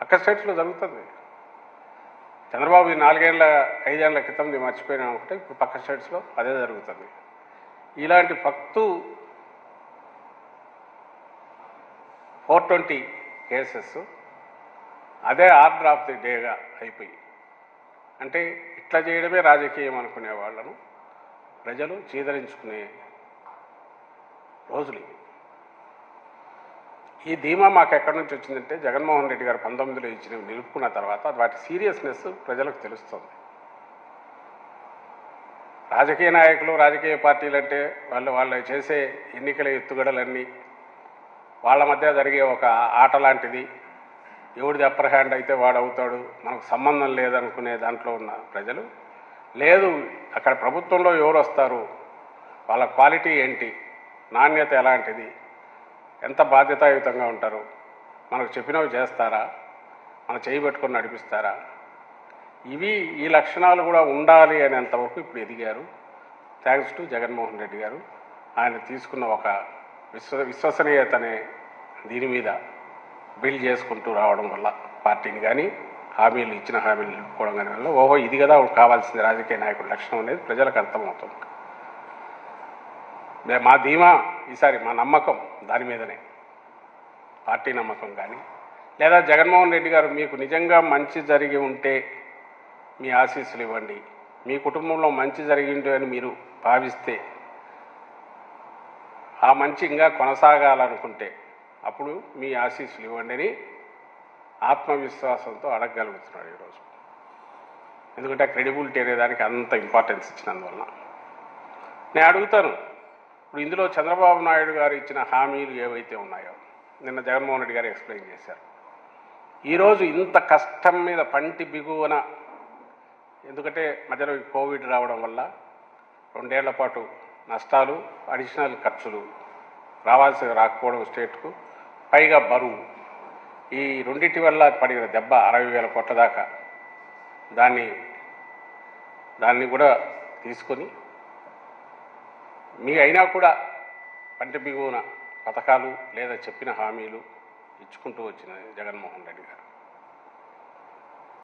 పక్క స్టేట్స్లో జరుగుతుంది. చంద్రబాబు 4-5 ఏళ్ల క్రితంది మర్చిపోయినా ఒకటే, ఇప్పుడు పక్క స్టేట్స్లో అదే జరుగుతుంది. ఇలాంటి ఫక్తు 420 కేసెస్ అదే ఆర్డర్ ఆఫ్ ది డేగా అయిపోయి, అంటే ఇట్లా చేయడమే రాజకీయం అనుకునే వాళ్ళను ప్రజలు చీదరించుకునే రోజులు. ఈ ధీమా మాకు ఎక్కడి నుంచి వచ్చిందంటే జగన్మోహన్ రెడ్డి గారు 19లో ఇచ్చినవి నిలుపుకున్న తర్వాత వాటి సీరియస్నెస్ ప్రజలకు తెలుస్తుంది. రాజకీయ నాయకులు, రాజకీయ పార్టీలు అంటే వాళ్ళు చేసే ఎన్నికల ఎత్తుగడలన్నీ వాళ్ళ మధ్య జరిగే ఒక ఆట లాంటిది. ఎవడిది అప్పర్ హ్యాండ్ అయితే వాడు అవుతాడు, మనకు సంబంధం లేదనుకునే దాంట్లో ఉన్న ప్రజలు, లేదు అక్కడ ప్రభుత్వంలో ఎవరు వస్తారు, వాళ్ళ క్వాలిటీ ఏంటి, నాణ్యత ఎలాంటిది, ఎంత బాధ్యతాయుతంగా ఉంటారు, మనకు చెప్పినవి చేస్తారా, మనం చేయబెట్టుకొని నడిపిస్తారా, ఈ లక్షణాలు కూడా ఉండాలి అనేంతవరకు ఇప్పుడు ఎదిగారు. థ్యాంక్స్ టు జగన్మోహన్ రెడ్డి గారు. ఆయన తీసుకున్న ఒక విశ్వసనీయత అనే దీని మీద బిల్డ్ చేసుకుంటూ రావడం వల్ల, పార్టీని కానీ హామీలు ఇచ్చిన హామీలు నిలుపుకోవడం కానీ వల్ల, ఓహో ఇది కదా కావాల్సింది రాజకీయ నాయకుల లక్షణం అనేది ప్రజలకు అర్థమవుతుంది. మా ధీమా ఈసారి, మా నమ్మకం దాని మీదనే, పార్టీ నమ్మకం కానీ, లేదా జగన్మోహన్ రెడ్డి గారు మీకు నిజంగా మంచి జరిగి ఉంటే మీ ఆశీస్సులు ఇవ్వండి, మీ కుటుంబంలో మంచి జరిగింది అని మీరు భావిస్తే, ఆ మంచి ఇంకా కొనసాగాలనుకుంటే అప్పుడు మీ ఆశీస్సులు ఇవ్వండి అని ఆత్మవిశ్వాసంతో అడగగలుగుతున్నాడు ఈరోజు. ఎందుకంటే క్రెడిబిలిటీ అనేదానికి అంత ఇంపార్టెన్స్ ఇచ్చినందువలన నేను అడుగుతాను. ఇప్పుడు ఇందులో చంద్రబాబు నాయుడు గారు ఇచ్చిన హామీలు ఏవైతే ఉన్నాయో నిన్న జగన్మోహన్ రెడ్డి గారు ఎక్స్ప్లెయిన్ చేశారు. ఈరోజు ఇంత కష్టం మీద పంటి బిగువన, ఎందుకంటే మధ్యలో కోవిడ్ రావడం వల్ల 2 ఏళ్ల పాటు నష్టాలు, అడిషనల్ ఖర్చులు రావాల్సి రాకపోవడం స్టేట్కు, పైగా బరువు, ఈ రెండింటి వల్ల పడిన దెబ్బ 60,000 కోట్ల దాకా, దాన్ని కూడా తీసుకొని మీ అయినా కూడా పంటి బిగువన పథకాలు లేదా చెప్పిన హామీలు ఇచ్చుకుంటూ వచ్చిన జగన్మోహన్ రెడ్డి గారు.